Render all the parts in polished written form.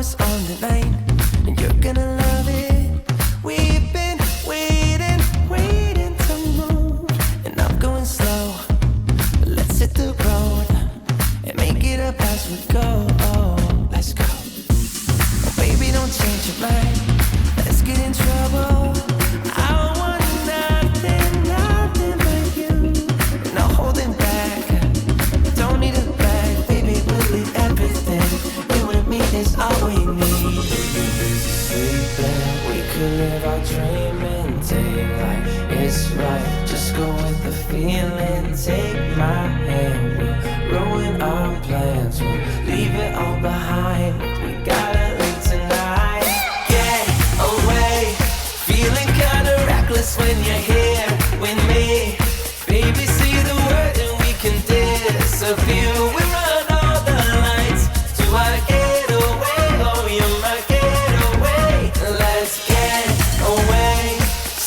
it's on tonight, and you're gonna love it. We've been waiting to move, and I'm going slow. Let's hit the road and make it up as we go. Let's go. Oh, baby, don't change your mind. Let's get in trouble. I want nothing but you. No holding back. Don't need a bag, baby. We'll leave everything. You and me is all we need. Sleeping, we could live our dream and take like it's right. Just go with the feeling. Take my hand. We'll ruin our plans. We'll leave it all behind. We gotta leave tonight. Get away. Feeling kinda reckless when you're here with me. Baby, see the word and we can disappear. We run all the lights to our getaway. Oh, you're my getaway. Let's get away.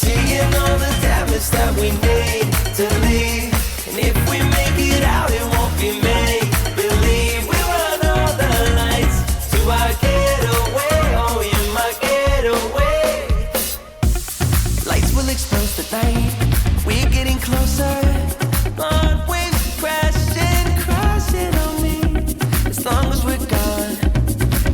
Seeing all the damage that we need to leave. And if we make it out, it won't be make believe. We run all the lights to our getaway. Oh, you're my getaway. Lights will expose the night. We're getting closer. On waves crashing on me. As long as we're gone,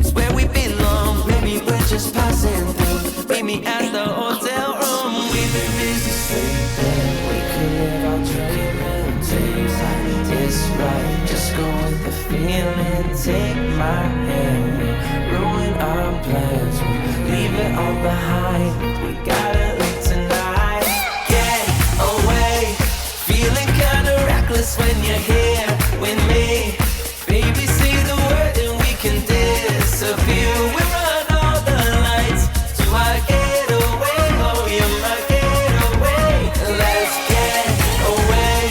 it's where we belong. Maybe we're just passing through. Meet me at the hotel room. We've been busy sleeping. We could live our dream and days like this right. Just go with the feeling. Take my hand. We'll ruin our plans. We'll leave it all behind. We gotta leave tonight. Get away. Feeling kinda reckless when you're here with me. Baby, see the word and we can disappear. We run all the lights to our getaway. Oh, you're my getaway. Let's get away.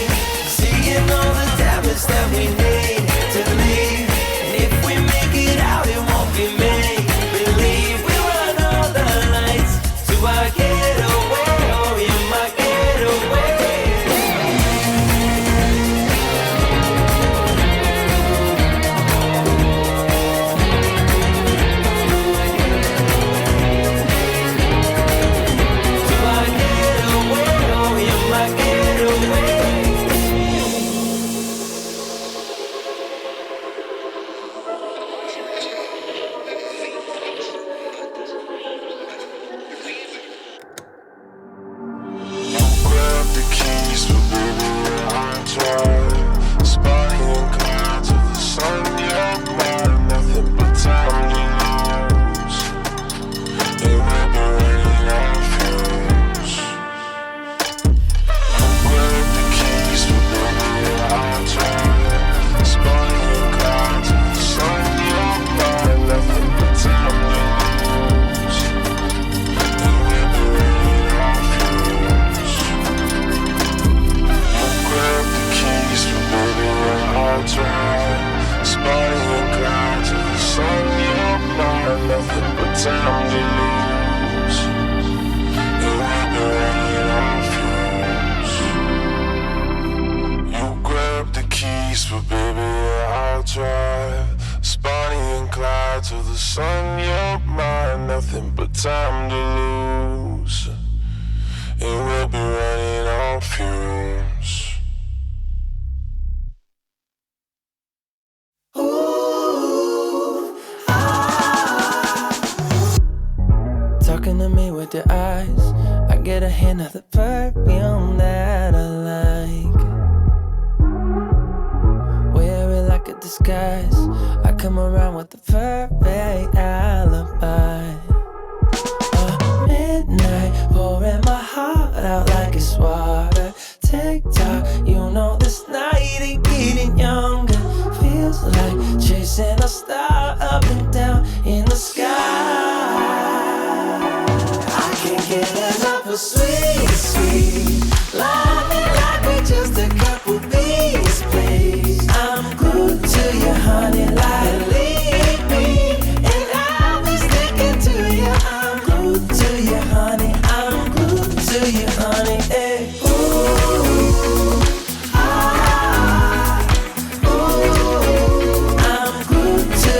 Seeing all the damage that we need to leave. And if we make it out, it won't be make believe. We run all the lights to our getaway. Oh, you're my getaway. Grab the keys, but baby, we're on tour. Spotty and clouds of the sun, you're mine. Nothing but time to lose. And we'll be running out of fumes. Grab the keys, but baby, we're on tour. Spotty and clouds of the sun, you're mine. Nothing but time to lose. And we'll be running out of fumes. Grab the keys, but baby, we're on tour. Spotty and clouds of the sun, you're mine. Nothing but time to lose. And we'll be running out of fumes. You grab the keys, but baby, we're on tour. Spotty and clouds of the sun, you're mine. Nothing but time to lose. And we'll be running on fumes. Talking to me with your eyes, I get a hint of the perfume that I like. Wear it like a disguise. I come around with the perfect alibi. Midnight, pouring my heart out like it's water. TikTok, you know this night ain't getting younger. Feels like chasing a star up and down in the sky. I can't get enough of sweet, sweet loving like we just a couple bees, please. I'm glued to you, honey, like leave me, and I'll be sticking to you. I'm glued to you, honey. I'm glued to you, honey. Hey. Ooh, ah, ooh, I'm glued to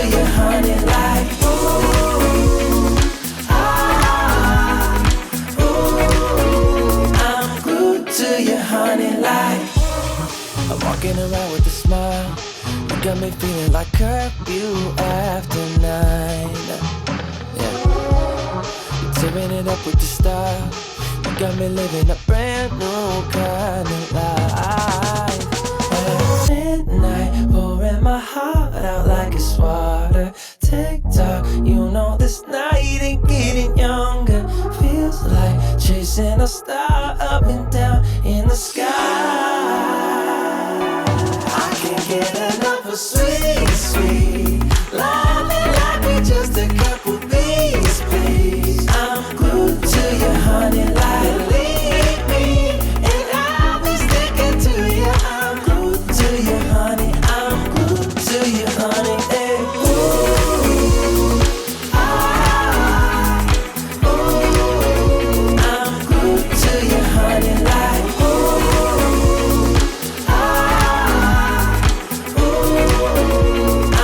I'm walking around with a smile. You got me feeling like curfew after 9. Yeah, you're tearing it up with the style. You got me living a brand new kind of life. At midnight, pouring my heart out like it's water. Tick-tock, you know this night ain't getting younger. Feels like chasing a star up and down in the sky. I can't get enough of sweet, sweet loving like we just a couple bees, please. I'm glued to you, honey, like leave me, and I'll be sticking to you. I'm glued to you, honey. I'm glued to you, honey. Hey, ooh, I'm glued to you, honey, like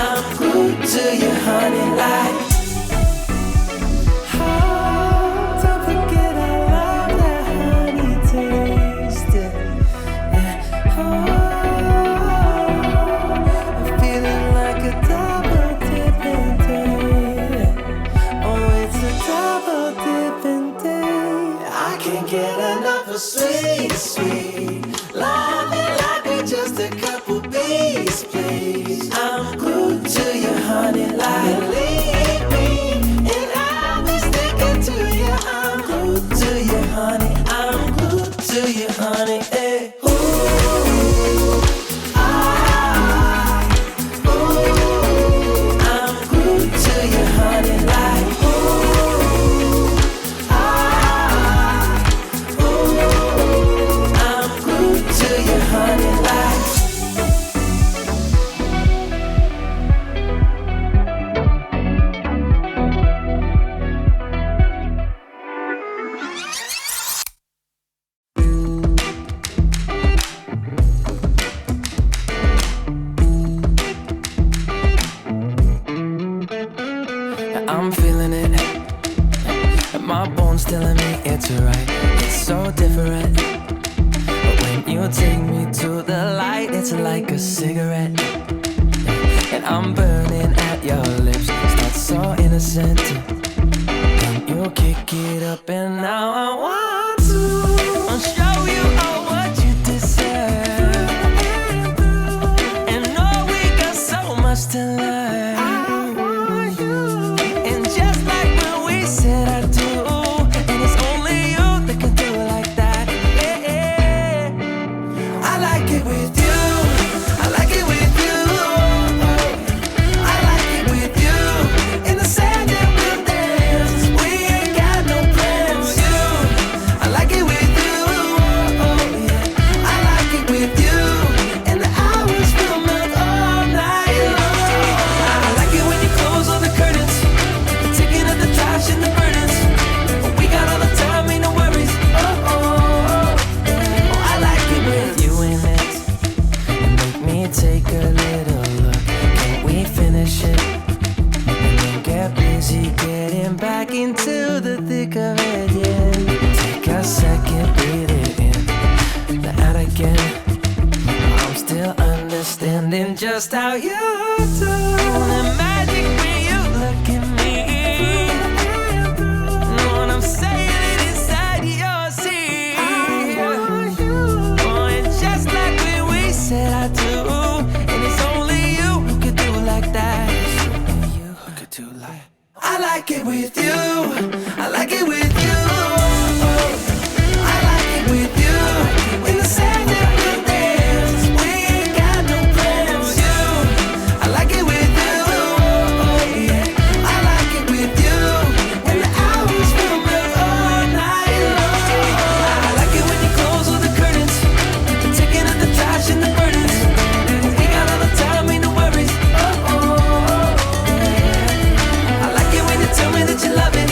I'm glued to you, honey, like. Don't forget I love that honey taste. Yeah. I'm feeling like a double dipping day. Oh, it's a double dipping day. I can't get enough of sweet, sweet loving like we're just a couple bees, please. I'm glued to you, honey, like leave me, and I'll be sticking to you. I'm glued to you, honey. I'm glued to you, honey. Hey, ooh, I'm glued to you, honey, like I'm glued to you, honey, like. I'm feeling it, and my bones telling me it's right. It's so different, but when you take me to the light, it's like a cigarette, and I'm burning at your lips. It's not so innocent. Then you kick it up, and now I want to show you all what you deserve, and know we got so much to learn. Just how you do the magic when you look at me. When I'm sailing inside your sea. Oh, and just like when we said I do, and it's only you who could do it like that. It's only you who could do like. I like it with you. I like it with you. I like it with you. In the sand that we dance, we ain't got no plans. I like it with you. Yeah. I like it with you. And the hours will melt all night long. I like it when you close all the curtains, you're taking out the trash and the burdens. We got all the time, ain't no worries. Yeah. I like it when you tell me that you love it.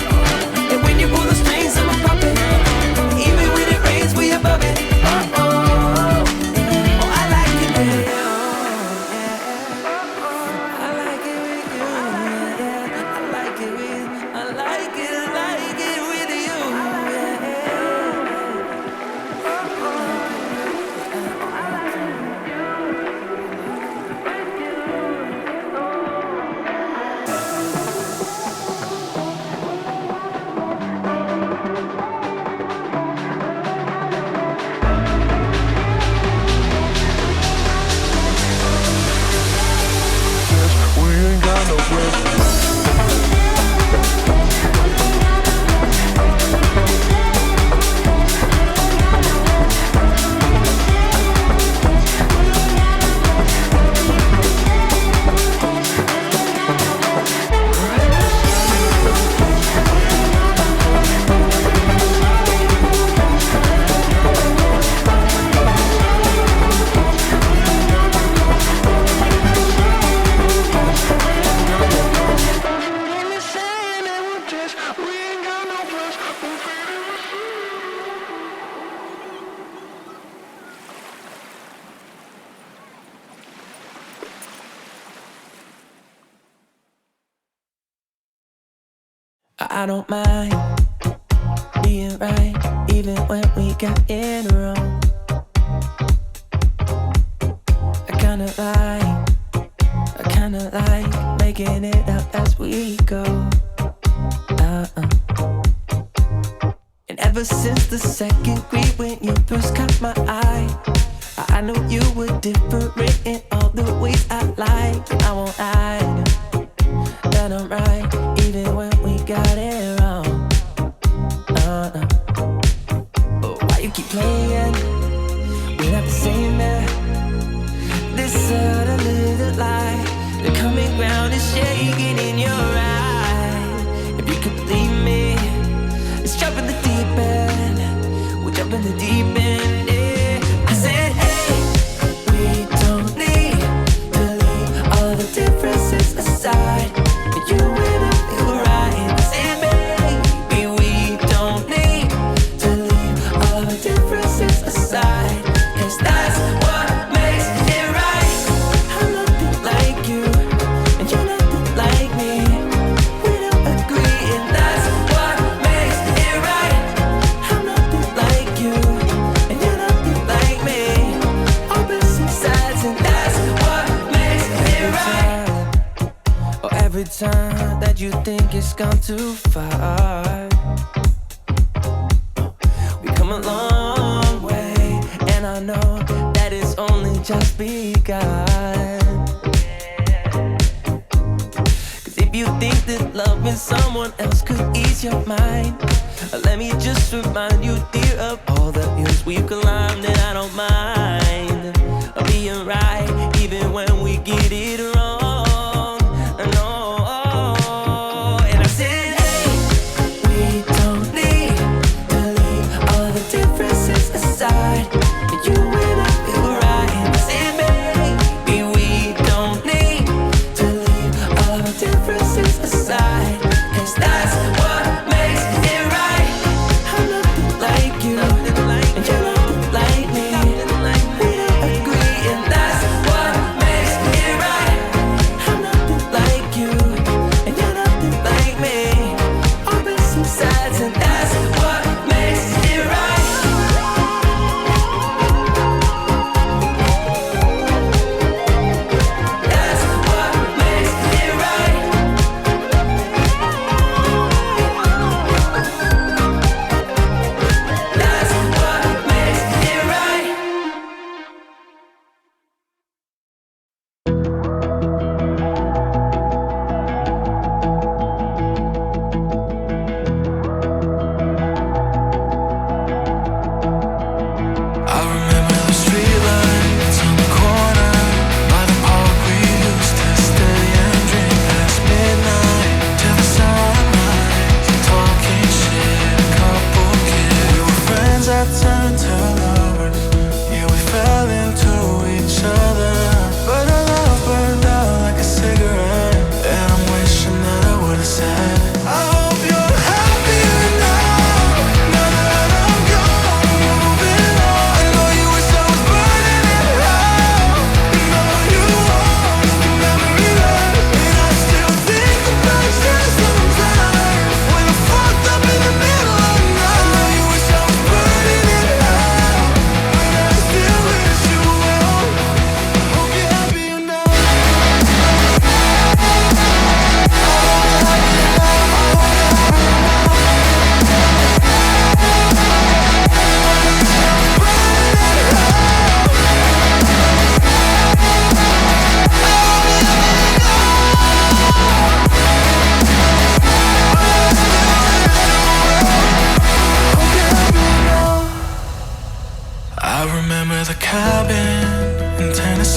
no friends. I don't mind being right, even when we got it wrong. I kinda like making it up as we go. And ever since the second grade when you first caught my eye, I knew you were different in all the ways I like. And I won't hide that I'm right, even when we got it wrong. But why you keep playing? We're not the same man. This subtle little light, the coming ground is shaking in your eye. If you could leave me, let's jump in the deep end. We'll jump in the deep end, yeah. I said, hey, we don't need to leave all the differences aside. You and I feel right. I said, baby, we don't need to leave all the differences aside. 'Cause that's what makes it right. I'm nothing like you, and you're nothing like me. We don't agree, and that's what makes it right. I'm nothing like you, and you're nothing like me. Opposite sides, and that's what makes it right. Oh, every time that you think it's gone too far, we come a long way, and I know that it's only just begun. 'Cause if you think that loving someone else could ease your mind, let me just remind you, dear, of all the hills we've climbed. And I don't mind being right, even when we get it wrong. No. And I said, hey, we don't need to leave all the differences aside. You and I feel right. I said, baby, we don't need to leave all the differences aside. 'Cause that's what makes it right. I'm nothing like you, and you're nothing like me. We don't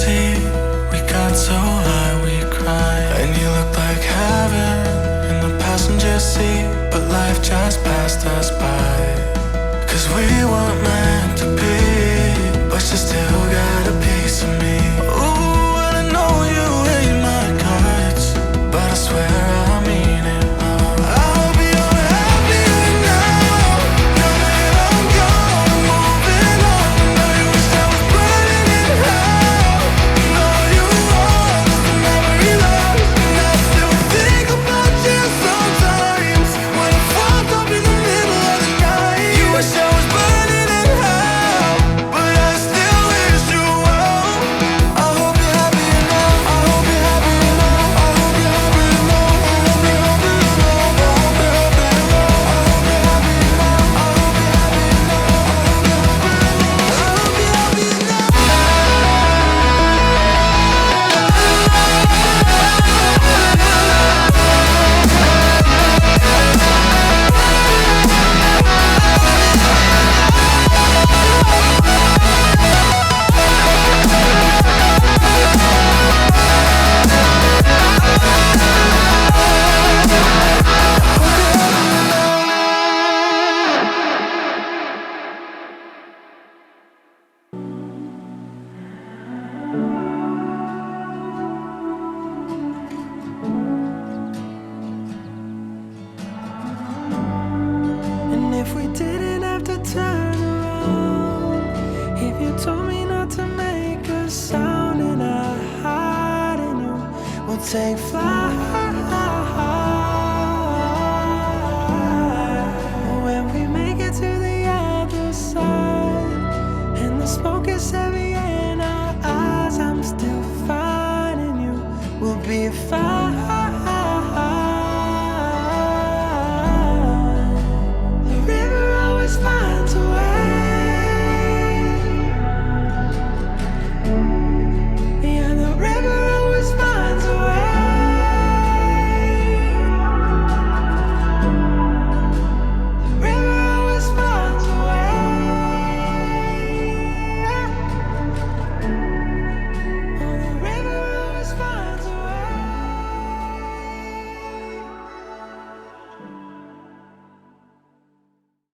sea. We got so high we cried, and you looked like heaven in the passenger seat. But life just passed us by, 'cause we weren't meant to be. But you still got a piece of me. Ooh, and I know you hate my guts, but I swear I mean it. I hope you're happier now. Now that I'm gone, I'm moving on. Know you wish I was burning in hell. Know you want the memory lost, and I still think about you sometimes. When I fucked up in the middle of the night, you wish I was burning in hell, but I still wish you well. I hope you're happier now. I hope you're happier now. I hope you're happier now. I hope you're happier now. I hope you're happier now. I hope you're happier now. I hope you're happier now. I hope you're happier now. I hope you're happier And if we didn't have to turn around, if you told me not to make a sound, and I hide in you, we'll take flight. When we make it to the other side, and the smoke is heavy in our eyes, I'm still finding you. We'll be fine.